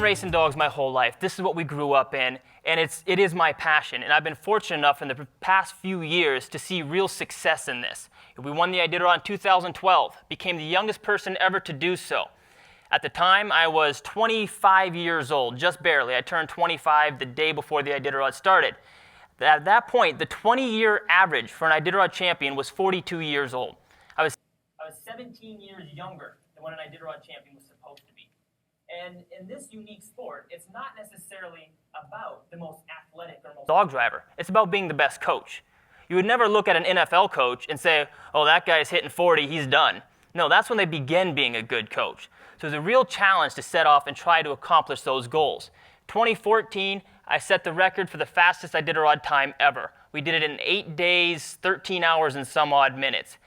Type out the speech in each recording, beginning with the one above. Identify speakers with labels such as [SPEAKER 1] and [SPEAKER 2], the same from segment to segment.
[SPEAKER 1] racing dogs my whole life. This is what we grew up in, and it is my passion. And I've been fortunate enough in the past few years to see real success in this. We won the Iditarod in 2012, became the youngest person ever to do so. At the time, I was 25 years old, just barely. I turned 25 the day before the Iditarod started. At that point, the 20-year average for an Iditarod champion was 42 years old. I was 17 years younger than what an Iditarod champion was supposed to be. And in this unique sport, it's not necessarily about the most athletic or most dog driver. It's about being the best coach. You would never look at an NFL coach and say, oh, that guy's hitting 40, he's done. No, that's when they begin being a good coach. So it's a real challenge to set off and try to accomplish those goals. 2014, I set the record for the fastest Iditarod time ever. We did it in 8 days, 13 hours, and some odd minutes.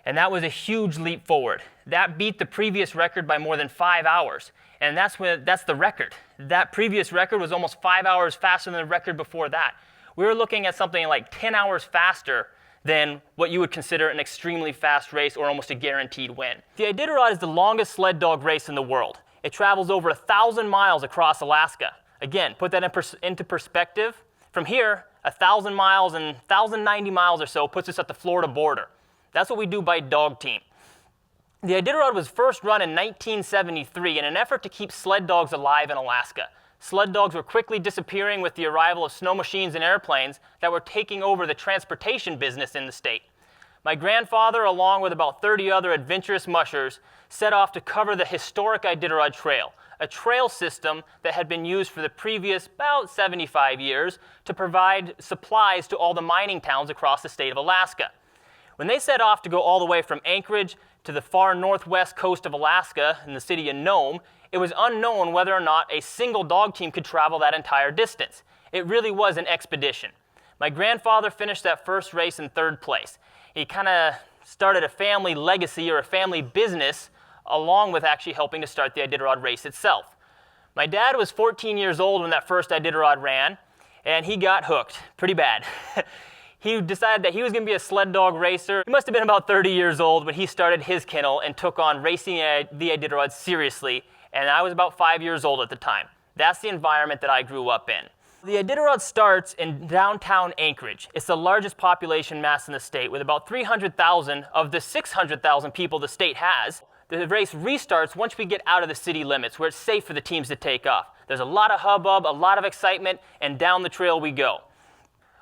[SPEAKER 1] And that was a huge leap forward. That beat the previous record by more than 5 hours. And that's the record. That previous record was almost 5 hours faster than the record before that. We were looking at something like 10 hours faster than what you would consider an extremely fast race or almost a guaranteed win. The Iditarod is the longest sled dog race in the world. It travels over 1,000 miles across Alaska. Again, put that into perspective. From here, 1,000 miles and 1,090 miles or so puts us at the Florida border. That's what we do by dog team. The Iditarod was first run in 1973 in an effort to keep sled dogs alive in Alaska. Sled dogs were quickly disappearing with the arrival of snow machines and airplanes that were taking over the transportation business in the state. My grandfather, along with about 30 other adventurous mushers, set off to cover the historic Iditarod Trail, a trail system that had been used for the previous about 75 years to provide supplies to all the mining towns across the state of Alaska. When they set off to go all the way from Anchorage to the far northwest coast of Alaska in the city of Nome, it was unknown whether or not a single dog team could travel that entire distance. It really was an expedition. My grandfather finished that first race in third place. He kind of started a family legacy or a family business along with actually helping to start the Iditarod race itself. My dad was 14 years old when that first Iditarod ran, and he got hooked pretty bad. He decided that he was going to be a sled dog racer. He must have been about 30 years old when he started his kennel and took on racing the Iditarod seriously, and I was about 5 years old at the time. That's the environment that I grew up in. The Iditarod starts in downtown Anchorage. It's the largest population mass in the state, with about 300,000 of the 600,000 people the state has. The race restarts once we get out of the city limits, where it's safe for the teams to take off. There's a lot of hubbub, a lot of excitement, and down the trail we go.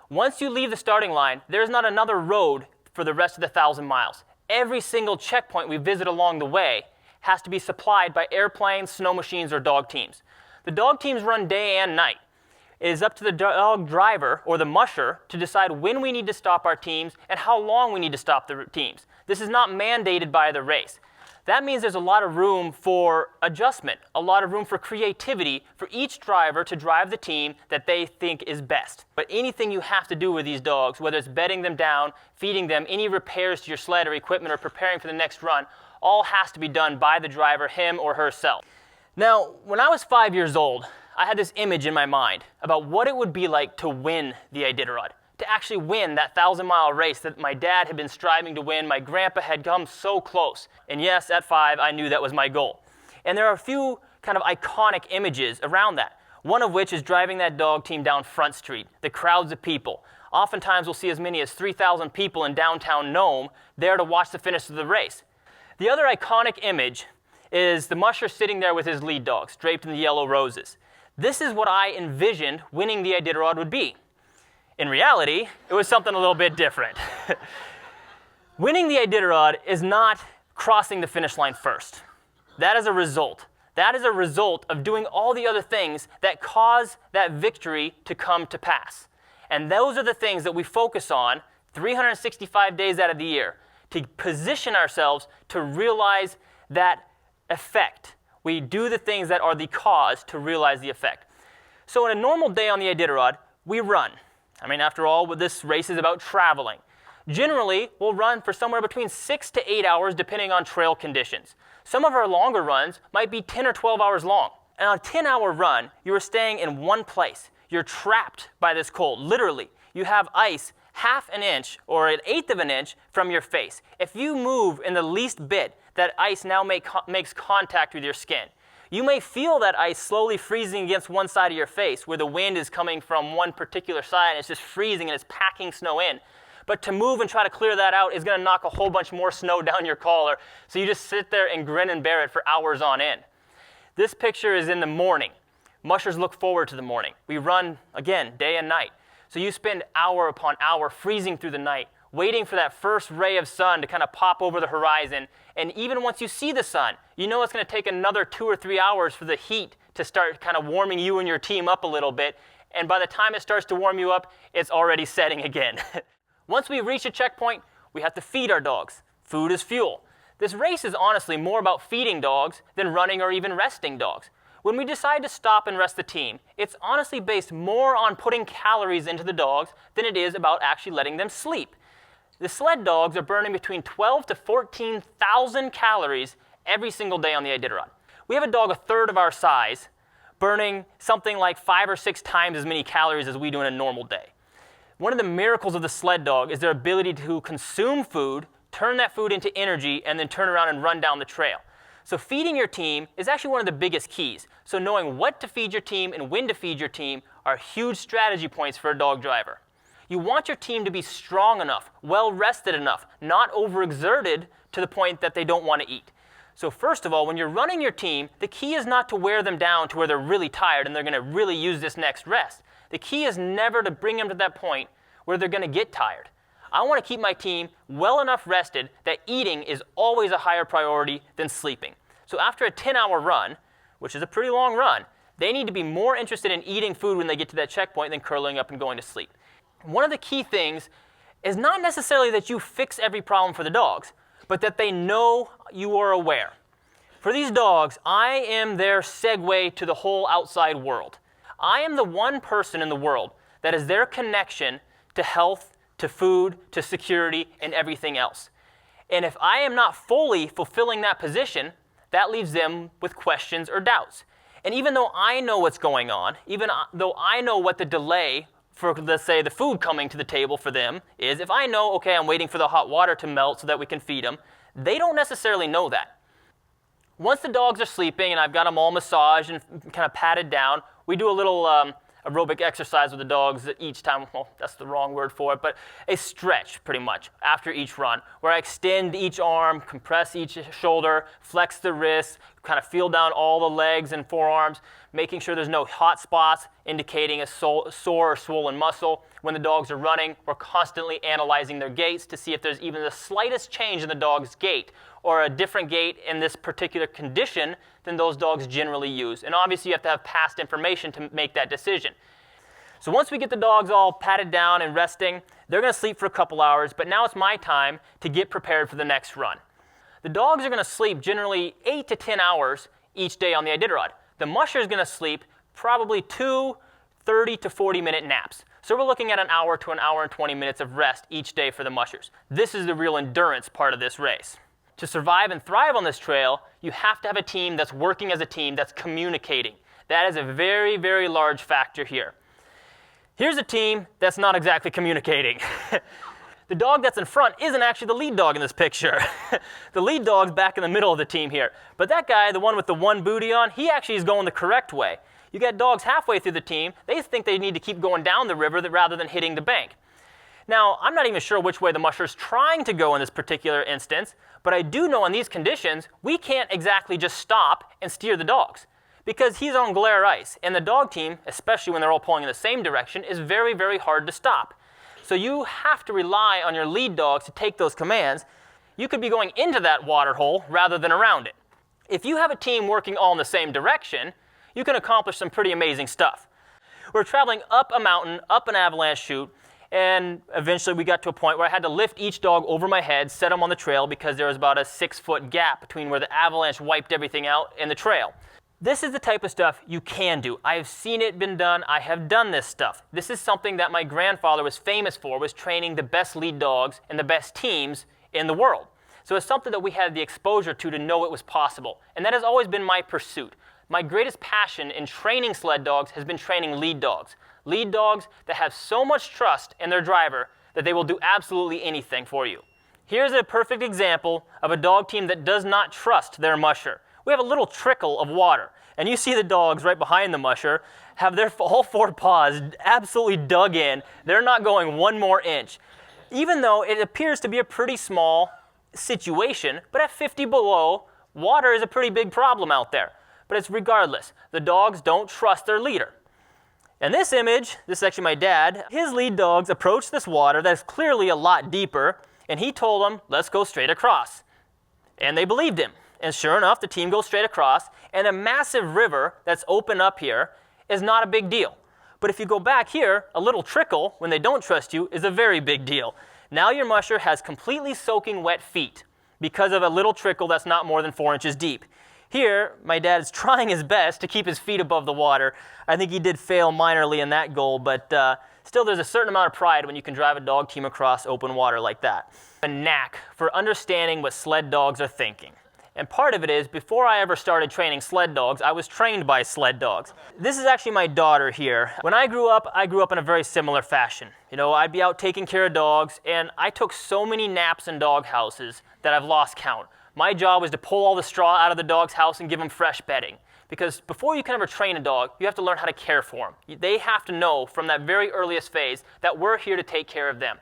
[SPEAKER 1] Once you leave the starting line, there's not another road for the rest of the 1,000 miles. Every single checkpoint we visit along the way has to be supplied by airplanes, snow machines, or dog teams. The dog teams run day and night. It is up to the dog driver or the musher to decide when we need to stop our teams and how long we need to stop the teams. This is not mandated by the race. That means there's a lot of room for adjustment, a lot of room for creativity for each driver to drive the team that they think is best. But anything you have to do with these dogs, whether it's bedding them down, feeding them, any repairs to your sled or equipment, or preparing for the next run, all has to be done by the driver, him or herself. Now, when I was 5 years old, I had this image in my mind about what it would be like to win the Iditarod, to actually win that 1,000-mile race that my dad had been striving to win. My grandpa had come so close. And yes, at 5, I knew that was my goal. And there are a few kind of iconic images around that, one of which is driving that dog team down Front Street, the crowds of people. Oftentimes, we'll see as many as 3,000 people in downtown Nome there to watch the finish of the race. The other iconic image is the musher sitting there with his lead dogs, draped in the yellow roses. This is what I envisioned winning the Iditarod would be. In reality, it was something a little bit different. Winning the Iditarod is not crossing the finish line first. That is a result. That is a result of doing all the other things that cause that victory to come to pass. And those are the things that we focus on 365 days out of the year to position ourselves to realize that effect. We do the things that are the cause to realize the effect. So in a normal day on the Iditarod, we run. I mean, after all, this race is about traveling. Generally, we'll run for somewhere between 6 to 8 hours depending on trail conditions. Some of our longer runs might be 10 or 12 hours long. And on a 10-hour run, you are staying in one place. You're trapped by this cold, literally. You have ice half an inch or an eighth of an inch from your face. If you move in the least bit, that ice now makes contact with your skin. You may feel that ice slowly freezing against one side of your face where the wind is coming from one particular side and it's just freezing and it's packing snow in. But to move and try to clear that out is going to knock a whole bunch more snow down your collar, so you just sit there and grin and bear it for hours on end. This picture is in the morning. Mushers look forward to the morning. We run, again, day and night. So you spend hour upon hour freezing through the night, waiting for that first ray of sun to kind of pop over the horizon. And even once you see the sun, you know it's going to take another 2 or 3 hours for the heat to start kind of warming you and your team up a little bit. And by the time it starts to warm you up, it's already setting again. Once we reach a checkpoint, we have to feed our dogs. Food is fuel. This race is honestly more about feeding dogs than running or even resting dogs. When we decide to stop and rest the team, it's honestly based more on putting calories into the dogs than it is about actually letting them sleep. The sled dogs are burning between 12 to 14,000 calories every single day on the Iditarod. We have a dog a third of our size burning something like 5 or 6 times as many calories as we do in a normal day. One of the miracles of the sled dog is their ability to consume food, turn that food into energy, and then turn around and run down the trail. So feeding your team is actually one of the biggest keys. So knowing what to feed your team and when to feed your team are huge strategy points for a dog driver. You want your team to be strong enough, well-rested enough, not overexerted to the point that they don't want to eat. So first of all, when you're running your team, the key is not to wear them down to where they're really tired and they're going to really use this next rest. The key is never to bring them to that point where they're going to get tired. I want to keep my team well enough rested that eating is always a higher priority than sleeping. So after a 10-hour run, which is a pretty long run, they need to be more interested in eating food when they get to that checkpoint than curling up and going to sleep. One of the key things is not necessarily that you fix every problem for the dogs, but that they know you are aware. For these dogs, I am their segue to the whole outside world. I am the one person in the world that is their connection to health, to food, to security, and everything else. And if I am not fully fulfilling that position, that leaves them with questions or doubts. And even though I know what's going on, even though I know what the delay for, let's say, the food coming to the table for them is, if I know, okay, I'm waiting for the hot water to melt so that we can feed them, they don't necessarily know that. Once the dogs are sleeping and I've got them all massaged and kind of patted down, we do a little aerobic exercise with the dogs each time. Well, that's the wrong word for it, but a stretch pretty much after each run, where I extend each arm, compress each shoulder, flex the wrists, kind of feel down all the legs and forearms, making sure there's no hot spots indicating a sore or swollen muscle. When the dogs are running, we're constantly analyzing their gaits to see if there's even the slightest change in the dog's gait or a different gait in this particular condition than those dogs generally use. And obviously you have to have past information to make that decision. So once we get the dogs all patted down and resting, they're going to sleep for a couple hours, but now it's my time to get prepared for the next run. The dogs are going to sleep generally 8 to 10 hours each day on the Iditarod. The musher is going to sleep probably 2 30 to 40-minute naps. So we're looking at an hour to an hour and 20 minutes of rest each day for the mushers. This is the real endurance part of this race. To survive and thrive on this trail, you have to have a team that's working as a team, that's communicating. That is a very, very large factor here. Here's a team that's not exactly communicating. The dog that's in front isn't actually the lead dog in this picture. The lead dog's back in the middle of the team here. But that guy, the one with the one booty on, he actually is going the correct way. You got dogs halfway through the team, they think they need to keep going down the river rather than hitting the bank. Now, I'm not even sure which way the musher's trying to go in this particular instance, but I do know in these conditions, we can't exactly just stop and steer the dogs, because he's on glare ice, and the dog team, especially when they're all pulling in the same direction, is very, very hard to stop. So you have to rely on your lead dogs to take those commands. You could be going into that water hole rather than around it. If you have a team working all in the same direction, you can accomplish some pretty amazing stuff. We're traveling up a mountain, up an avalanche chute, and eventually we got to a point where I had to lift each dog over my head, set them on the trail because there was about a 6-foot gap between where the avalanche wiped everything out and the trail. This is the type of stuff you can do. I have seen it been done. I have done this stuff. This is something that my grandfather was famous for, was training the best lead dogs and the best teams in the world. So it's something that we had the exposure to know it was possible. And that has always been my pursuit. My greatest passion in training sled dogs has been training lead dogs. Lead dogs that have so much trust in their driver that they will do absolutely anything for you. Here's a perfect example of a dog team that does not trust their musher. we have a little trickle of water. And you see the dogs right behind the musher have their all 4 paws absolutely dug in. They're not going 1 more inch. Even though it appears to be a pretty small situation, but at 50 below, water is a pretty big problem out there. But it's regardless. The dogs don't trust their leader. And this image, this is actually my dad, his lead dogs approached this water that's clearly a lot deeper, and he told them, let's go straight across. And they believed him. And sure enough, the team goes straight across, and a massive river that's open up here is not a big deal. But if you go back here, a little trickle, when they don't trust you, is a very big deal. Now your musher has completely soaking wet feet because of a little trickle that's not more than 4 inches deep. Here, my dad is trying his best to keep his feet above the water. I think he did fail minorly in that goal, but still there's a certain amount of pride when you can drive a dog team across open water like that. A knack for understanding what sled dogs are thinking. And part of it is, before I ever started training sled dogs, I was trained by sled dogs. This is actually my daughter here. When I grew up in a very similar fashion. You know, I'd be out taking care of dogs, and I took so many naps in dog houses that I've lost count. My job was to pull all the straw out of the dog's house and give them fresh bedding. Because before you can ever train a dog, you have to learn how to care for them. They have to know from that very earliest phase that we're here to take care of them.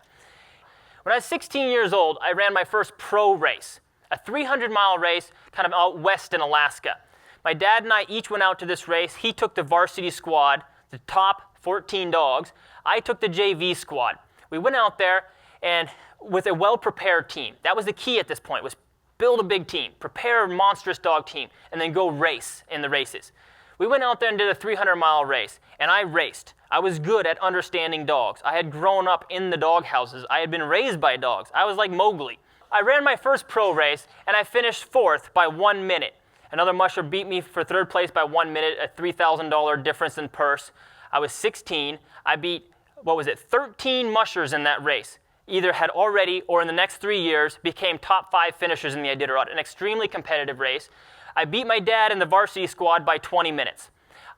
[SPEAKER 1] When I was 16 years old, I ran my first pro race, a 300-mile race kind of out west in Alaska. My dad and I each went out to this race. He took the varsity squad, the top 14 dogs. I took the JV squad. We went out there and with a well-prepared team. That was the key at this point, was build a big team, prepare a monstrous dog team, and then go race in the races. We went out there and did a 300-mile race, and I raced. I was good at understanding dogs. I had grown up in the dog houses. I had been raised by dogs. I was like Mowgli. I ran my first pro race, and I finished 4th by 1 minute. Another musher beat me for 3rd place by 1 minute, a $3,000 difference in purse. I was 16. I beat, 13 mushers in that race. Either had already or in the next 3 years became top 5 finishers in the Iditarod, an extremely competitive race. I beat my dad in the varsity squad by 20 minutes.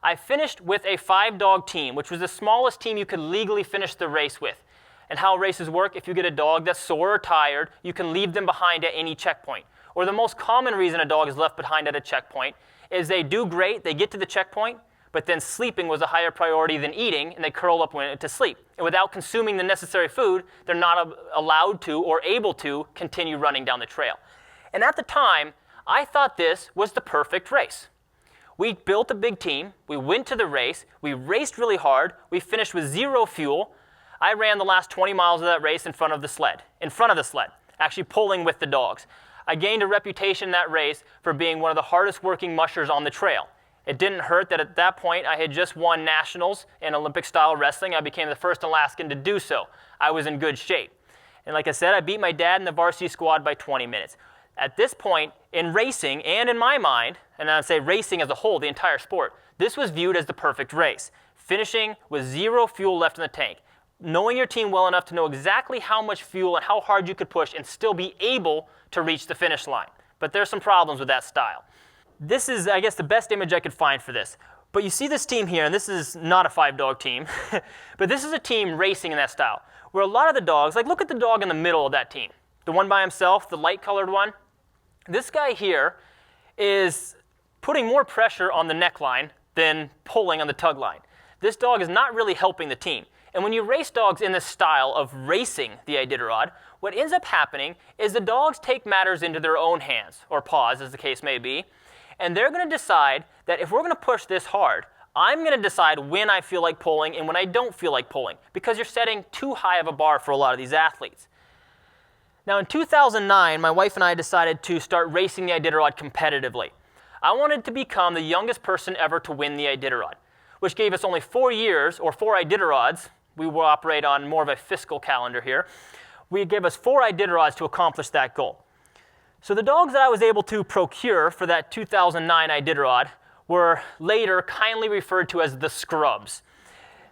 [SPEAKER 1] I finished with a 5-dog team, which was the smallest team you could legally finish the race with. And how races work, if you get a dog that's sore or tired, you can leave them behind at any checkpoint. Or the most common reason a dog is left behind at a checkpoint is they do great, they get to the checkpoint, but then sleeping was a higher priority than eating, and they curl up to sleep. And without consuming the necessary food, they're not allowed to or able to continue running down the trail. And at the time, I thought this was the perfect race. We built a big team, we went to the race, we raced really hard, we finished with 0 fuel. I ran the last 20 miles of that race in front of the sled, actually pulling with the dogs. I gained a reputation in that race for being one of the hardest working mushers on the trail. It didn't hurt that at that point I had just won nationals in Olympic-style wrestling. I became the first Alaskan to do so. I was in good shape. And like I said, I beat my dad in the varsity squad by 20 minutes. At this point, in racing and in my mind, and I'd say racing as a whole, the entire sport, this was viewed as the perfect race. Finishing with 0 fuel left in the tank. Knowing your team well enough to know exactly how much fuel and how hard you could push and still be able to reach the finish line. But there's some problems with that style. This is, I guess, the best image I could find for this. But you see this team here, and this is not a 5-dog team, but this is a team racing in that style, where a lot of the dogs, like look at the dog in the middle of that team, the one by himself, the light-colored one. This guy here is putting more pressure on the neckline than pulling on the tug line. This dog is not really helping the team. And when you race dogs in this style of racing the Iditarod, what ends up happening is the dogs take matters into their own hands, or paws as the case may be, and they're going to decide that if we're going to push this hard, I'm going to decide when I feel like pulling and when I don't feel like pulling, because you're setting too high of a bar for a lot of these athletes. Now in 2009, my wife and I decided to start racing the Iditarod competitively. I wanted to become the youngest person ever to win the Iditarod, which gave us only 4 years, or 4 Iditarods. We will operate on more of a fiscal calendar here. We gave us 4 Iditarods to accomplish that goal. So the dogs that I was able to procure for that 2009 Iditarod were later kindly referred to as the Scrubs.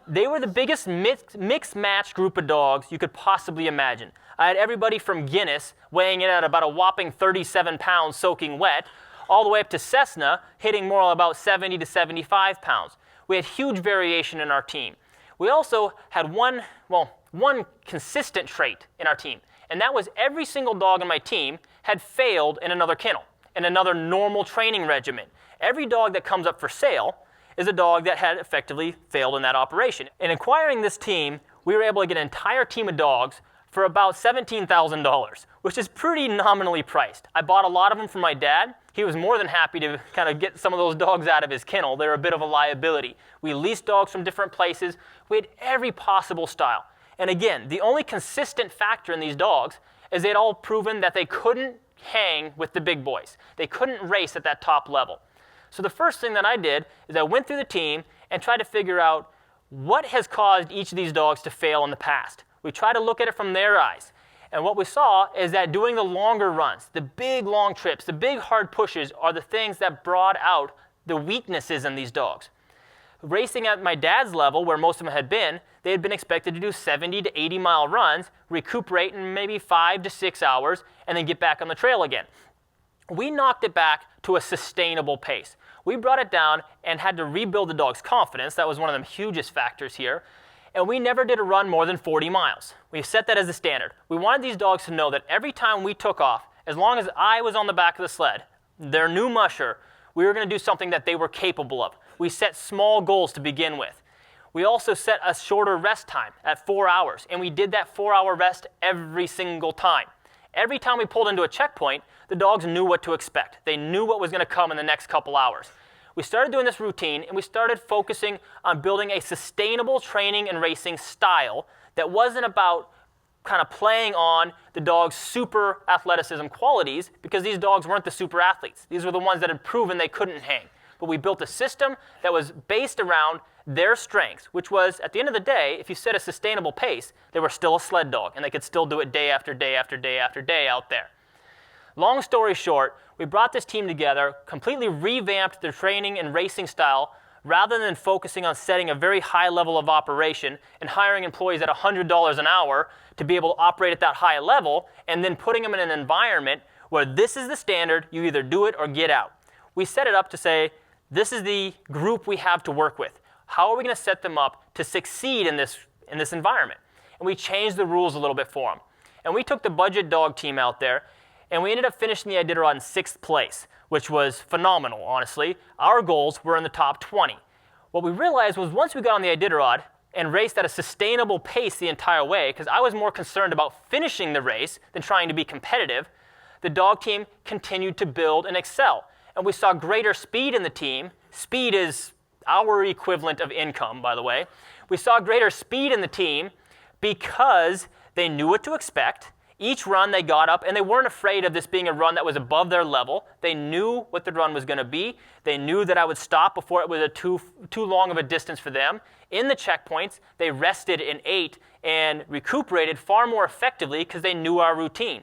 [SPEAKER 1] They were the biggest mixed match group of dogs you could possibly imagine. I had everybody from Guinness weighing in at about a whopping 37 pounds soaking wet, all the way up to Cessna hitting more about 70 to 75 pounds. We had huge variation in our team. We also had one consistent trait in our team, and that was every single dog on my team had failed in another kennel. and another normal training regimen. Every dog that comes up for sale is a dog that had effectively failed in that operation. In acquiring this team, we were able to get an entire team of dogs for about $17,000, which is pretty nominally priced. I bought a lot of them for my dad. He was more than happy to kind of get some of those dogs out of his kennel. They're a bit of a liability. We leased dogs from different places. We had every possible style. And again, the only consistent factor in these dogs is they'd all proven that they couldn't hang with the big boys. They couldn't race at that top level. So the first thing that I did is I went through the team and tried to figure out what has caused each of these dogs to fail in the past. We tried to look at it from their eyes. And what we saw is that doing the longer runs, the big long trips, the big hard pushes are the things that brought out the weaknesses in these dogs. Racing at my dad's level, where most of them had been, they had been expected to do 70 to 80 mile runs, recuperate in maybe 5 to 6 hours, and then get back on the trail again. We knocked it back to a sustainable pace. We brought it down and had to rebuild the dog's confidence. That was one of the hugest factors here. And we never did a run more than 40 miles. We set that as a standard. We wanted these dogs to know that every time we took off, as long as I was on the back of the sled, their new musher, we were going to do something that they were capable of. We set small goals to begin with. We also set a shorter rest time at 4 hours, and we did that 4-hour rest every single time. Every time we pulled into a checkpoint, the dogs knew what to expect. They knew what was going to come in the next couple hours. We started doing this routine, and we started focusing on building a sustainable training and racing style that wasn't about kind of playing on the dog's super athleticism qualities, because these dogs weren't the super athletes. These were the ones that had proven they couldn't hang. But we built a system that was based around their strengths, which was, at the end of the day, if you set a sustainable pace, they were still a sled dog, and they could still do it day after day after day after day out there. Long story short, we brought this team together, completely revamped their training and racing style, rather than focusing on setting a very high level of operation and hiring employees at $100 an hour to be able to operate at that high level, and then putting them in an environment where this is the standard, you either do it or get out. We set it up to say, this is the group we have to work with. How are we going to set them up to succeed in this environment? And we changed the rules a little bit for them. And we took the budget dog team out there, and we ended up finishing the Iditarod in 6th place, which was phenomenal, honestly. Our goals were in the top 20. What we realized was once we got on the Iditarod and raced at a sustainable pace the entire way, because I was more concerned about finishing the race than trying to be competitive, the dog team continued to build and excel. And we saw greater speed in the team. Speed is our equivalent of income, by the way. We saw greater speed in the team because they knew what to expect. Each run they got up, and they weren't afraid of this being a run that was above their level. They knew what the run was going to be. They knew that I would stop before it was too long of a distance for them. In the checkpoints, they rested and ate and recuperated far more effectively because they knew our routine.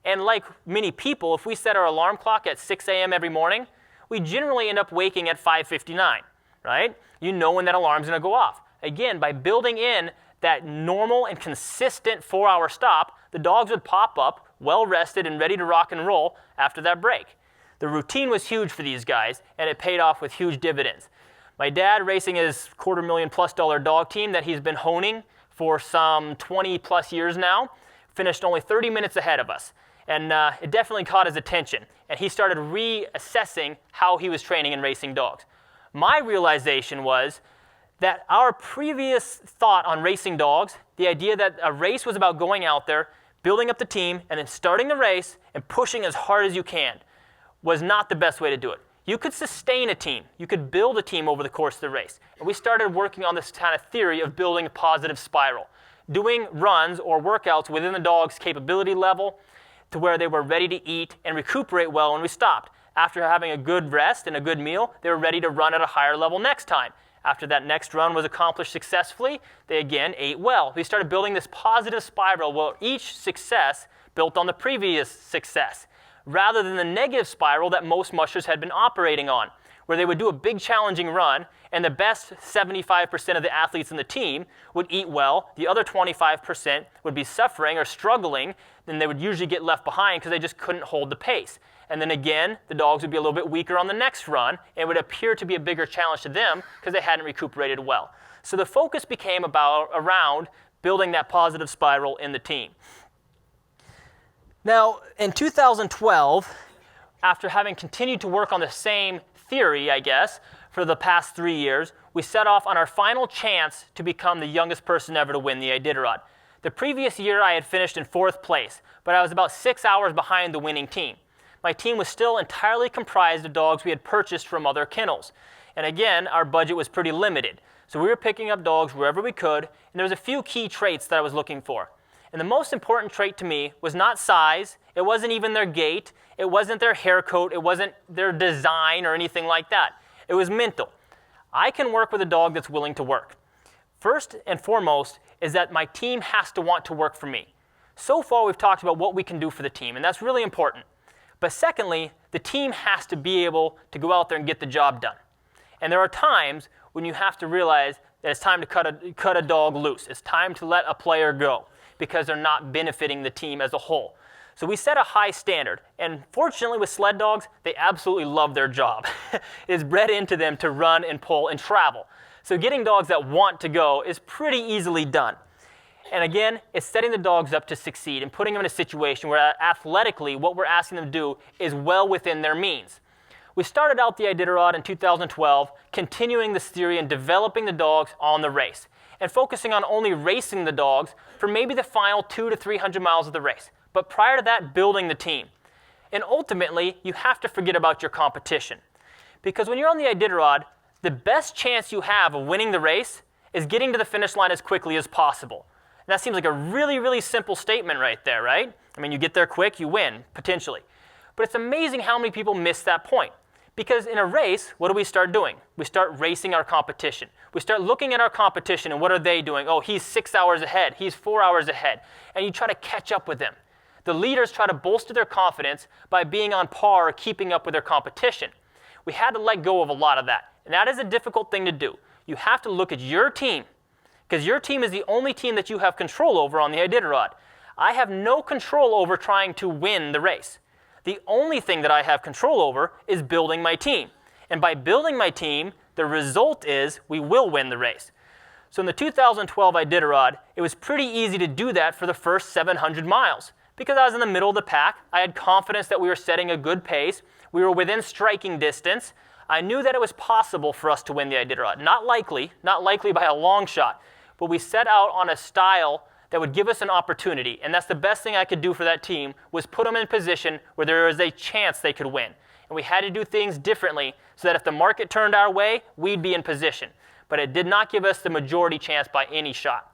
[SPEAKER 1] And like many people, if we set our alarm clock at 6 a.m. every morning, we generally end up waking at 5:59, right? You know when that alarm's going to go off. Again, by building in that normal and consistent 4-hour stop, the dogs would pop up, well-rested and ready to rock and roll after that break. The routine was huge for these guys, and it paid off with huge dividends. My dad, racing his $250,000+ dog team that he's been honing for some 20+ years now, finished only 30 minutes ahead of us. And it definitely caught his attention, and he started reassessing how he was training and racing dogs. My realization was that our previous thought on racing dogs, the idea that a race was about going out there, building up the team, and then starting the race and pushing as hard as you can, was not the best way to do it. You could sustain a team. You could build a team over the course of the race. And we started working on this kind of theory of building a positive spiral, doing runs or workouts within the dog's capability level to where they were ready to eat and recuperate well when we stopped. After having a good rest and a good meal, they were ready to run at a higher level next time. After that next run was accomplished successfully, they again ate well. We started building this positive spiral where each success built on the previous success, rather than the negative spiral that most mushers had been operating on, where they would do a big challenging run, and the best 75% of the athletes in the team would eat well, the other 25% would be suffering or struggling, then they would usually get left behind because they just couldn't hold the pace. And then again, the dogs would be a little bit weaker on the next run, and it would appear to be a bigger challenge to them because they hadn't recuperated well. So the focus became around building that positive spiral in the team. Now, in 2012, after having continued to work on the same theory, I guess, for the past 3 years, we set off on our final chance to become the youngest person ever to win the Iditarod. The previous year, I had finished in 4th place, but I was about 6 hours behind the winning team. My team was still entirely comprised of dogs we had purchased from other kennels. And again, our budget was pretty limited. So we were picking up dogs wherever we could, and there was a few key traits that I was looking for. And the most important trait to me was not size, it wasn't even their gait, it wasn't their hair coat, it wasn't their design or anything like that. It was mental. I can work with a dog that's willing to work. First and foremost is that my team has to want to work for me. So far we've talked about what we can do for the team, and that's really important. But secondly, the team has to be able to go out there and get the job done. And there are times when you have to realize that it's time to cut a dog loose. It's time to let a player go because they're not benefiting the team as a whole. So we set a high standard, and fortunately with sled dogs, they absolutely love their job. It's bred into them to run and pull and travel. So getting dogs that want to go is pretty easily done. And again, it's setting the dogs up to succeed and putting them in a situation where athletically what we're asking them to do is well within their means. We started out the Iditarod in 2012, continuing this theory and developing the dogs on the race, and focusing on only racing the dogs for maybe the final 200 to 300 miles of the race. But prior to that, building the team. And ultimately, you have to forget about your competition. Because when you're on the Iditarod, the best chance you have of winning the race is getting to the finish line as quickly as possible. And that seems like a really, really simple statement right there, right? I mean, you get there quick, you win, potentially. But it's amazing how many people miss that point. Because in a race, what do we start doing? We start racing our competition. We start looking at our competition and what are they doing? Oh, he's 6 hours ahead, he's 4 hours ahead. And you try to catch up with them. The leaders try to bolster their confidence by being on par or keeping up with their competition. We had to let go of a lot of that. And that is a difficult thing to do. You have to look at your team, because your team is the only team that you have control over on the Iditarod. I have no control over trying to win the race. The only thing that I have control over is building my team. And by building my team, the result is we will win the race. So in the 2012 Iditarod, it was pretty easy to do that for the first 700 miles. Because I was in the middle of the pack, I had confidence that we were setting a good pace. We were within striking distance. I knew that it was possible for us to win the Iditarod. Not likely by a long shot, but we set out on a style that would give us an opportunity, and that's the best thing I could do for that team, was put them in a position where there was a chance they could win. And we had to do things differently so that if the market turned our way, we'd be in position. But it did not give us the majority chance by any shot.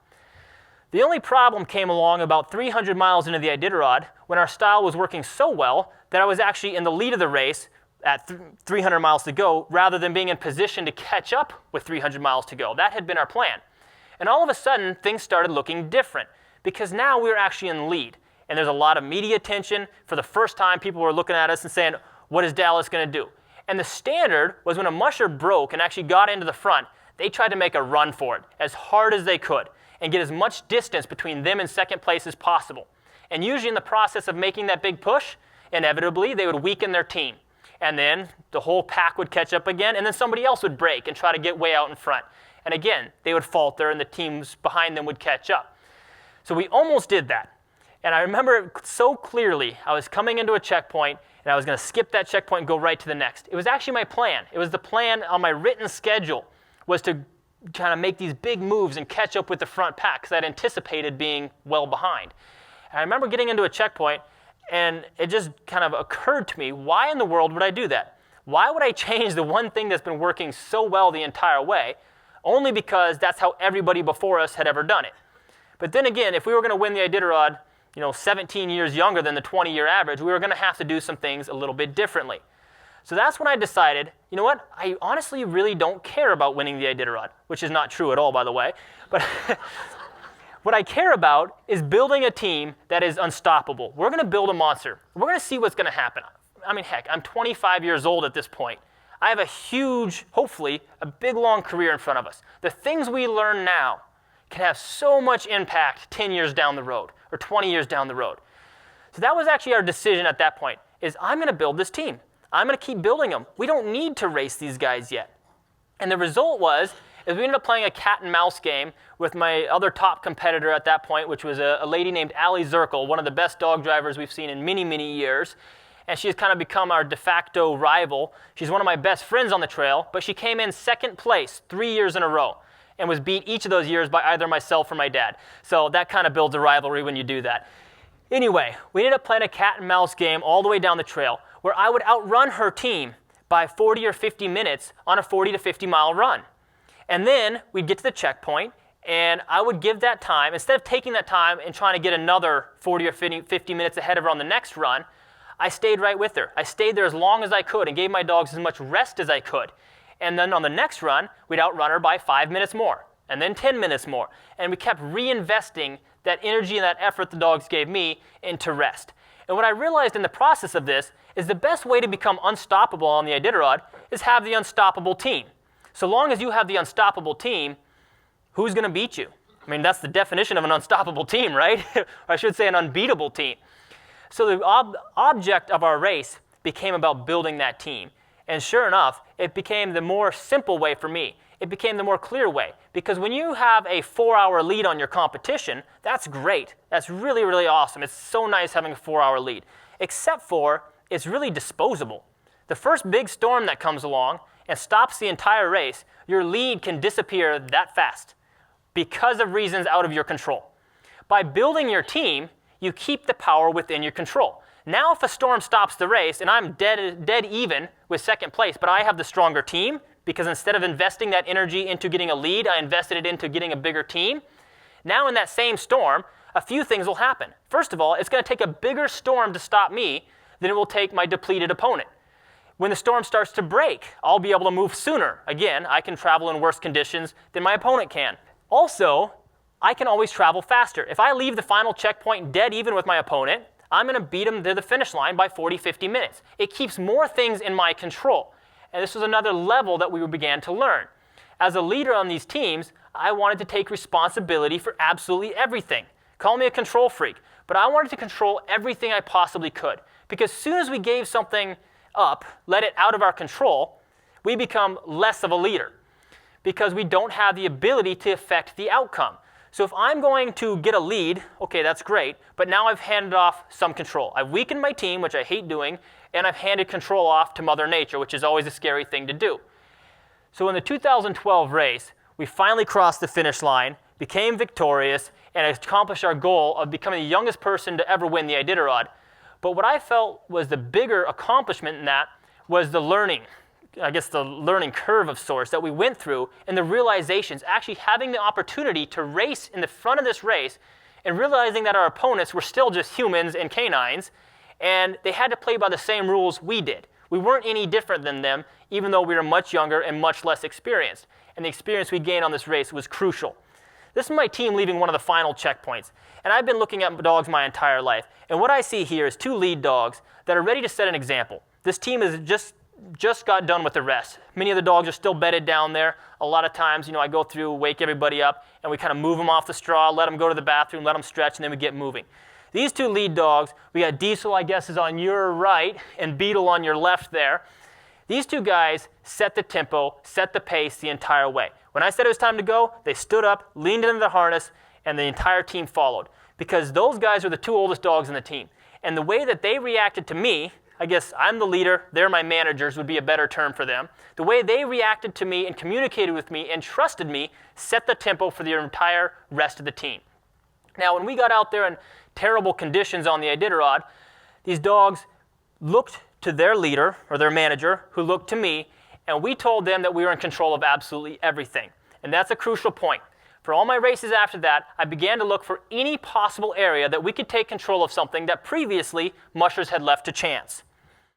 [SPEAKER 1] The only problem came along about 300 miles into the Iditarod when our style was working so well that I was actually in the lead of the race at 300 miles to go rather than being in position to catch up with 300 miles to go. That had been our plan. And all of a sudden, things started looking different because now we were actually in the lead. And there's a lot of media attention. For the first time, people were looking at us and saying, what is Dallas going to do? And the standard was when a musher broke and actually got into the front, they tried to make a run for it as hard as they could and get as much distance between them and second place as possible. And usually in the process of making that big push, inevitably they would weaken their team. And then the whole pack would catch up again, and then somebody else would break and try to get way out in front. And again, they would falter and the teams behind them would catch up. So we almost did that. And I remember it so clearly. I was coming into a checkpoint, and I was going to skip that checkpoint and go right to the next. It was actually my plan. It was the plan on my written schedule, was to kind of make these big moves and catch up with the front pack because I'd anticipated being well behind. And I remember getting into a checkpoint, and it just kind of occurred to me, why in the world would I do that? Why would I change the one thing that's been working so well the entire way? Only because that's how everybody before us had ever done it. But then again, if we were going to win the Iditarod, 17 years younger than the 20-year average, we were going to have to do some things a little bit differently. So that's when I decided, you know what, I honestly really don't care about winning the Iditarod, which is not true at all, by the way. But what I care about is building a team that is unstoppable. We're going to build a monster. We're going to see what's going to happen. I mean, heck, I'm 25 years old at this point. I have a huge, hopefully, a big, long career in front of us. The things we learn now can have so much impact 10 years down the road or 20 years down the road. So that was actually our decision at that point, is I'm going to build this team. I'm going to keep building them. We don't need to race these guys yet. And the result was, is we ended up playing a cat and mouse game with my other top competitor at that point, which was a lady named Allie Zirkle, one of the best dog drivers we've seen in many, many years. and she has kind of become our de facto rival. She's one of my best friends on the trail, but she came in second place 3 years in a row and was beat each of those years by either myself or my dad. So that kind of builds a rivalry when you do that. Anyway, we ended up playing a cat and mouse game all the way down the trail where I would outrun her team by 40 or 50 minutes on a 40 to 50 mile run. And then we'd get to the checkpoint, and I would give that time, instead of taking that time and trying to get another 40 or 50 minutes ahead of her on the next run, I stayed right with her. I stayed there as long as I could and gave my dogs as much rest as I could. And then on the next run, we'd outrun her by 5 minutes more, and then 10 minutes more. And we kept reinvesting that energy and that effort the dogs gave me into rest. And what I realized in the process of this is the best way to become unstoppable on the Iditarod is have the unstoppable team. So long as you have the unstoppable team, who's going to beat you? I mean, that's the definition of an unstoppable team, right? Or I should say an unbeatable team. So the object of our race became about building that team. And sure enough, it became the more simple way for me. It became the more clear way. Because when you have a 4-hour lead on your competition, that's great. That's really, really awesome. It's so nice having a 4-hour lead. Except for, it's really disposable. The first big storm that comes along and stops the entire race, your lead can disappear that fast because of reasons out of your control. By building your team, you keep the power within your control. Now if a storm stops the race and I'm dead even with second place, but I have the stronger team, because instead of investing that energy into getting a lead, I invested it into getting a bigger team. Now in that same storm, a few things will happen. First of all, it's going to take a bigger storm to stop me than it will take my depleted opponent. When the storm starts to break, I'll be able to move sooner. Again, I can travel in worse conditions than my opponent can. Also, I can always travel faster. If I leave the final checkpoint dead even with my opponent, I'm going to beat him to the finish line by 40, 50 minutes. It keeps more things in my control. And this was another level that we began to learn. As a leader on these teams, I wanted to take responsibility for absolutely everything. Call me a control freak, but I wanted to control everything I possibly could. Because as soon as we gave something up, let it out of our control, we become less of a leader. Because we don't have the ability to affect the outcome. So if I'm going to get a lead, okay, that's great, but now I've handed off some control. I've weakened my team, which I hate doing, and I've handed control off to Mother Nature, which is always a scary thing to do. So in the 2012 race, we finally crossed the finish line, became victorious, and accomplished our goal of becoming the youngest person to ever win the Iditarod. But what I felt was the bigger accomplishment in that was the learning, I guess the learning curve of sorts that we went through, and the realizations, actually having the opportunity to race in the front of this race and realizing that our opponents were still just humans and canines, and they had to play by the same rules we did. We weren't any different than them, even though we were much younger and much less experienced. And the experience we gained on this race was crucial. This is my team leaving one of the final checkpoints. And I've been looking at dogs my entire life. And what I see here is 2 lead dogs that are ready to set an example. This team is just got done with the rest. Many of the dogs are still bedded down there. A lot of times, I go through, wake everybody up, and we kind of move them off the straw, let them go to the bathroom, let them stretch, and then we get moving. These 2 lead dogs, we got Diesel, I guess, is on your right, and Beetle on your left there. These 2 guys set the tempo, set the pace the entire way. When I said it was time to go, they stood up, leaned into the harness, and the entire team followed. Because those guys are the 2 oldest dogs in the team. And the way that they reacted to me, I guess I'm the leader, they're my managers would be a better term for them. The way they reacted to me and communicated with me and trusted me set the tempo for the entire rest of the team. Now, when we got out there in terrible conditions on the Iditarod, these dogs looked to their leader or their manager, who looked to me, and we told them that we were in control of absolutely everything. And that's a crucial point. For all my races after that, I began to look for any possible area that we could take control of something that previously mushers had left to chance.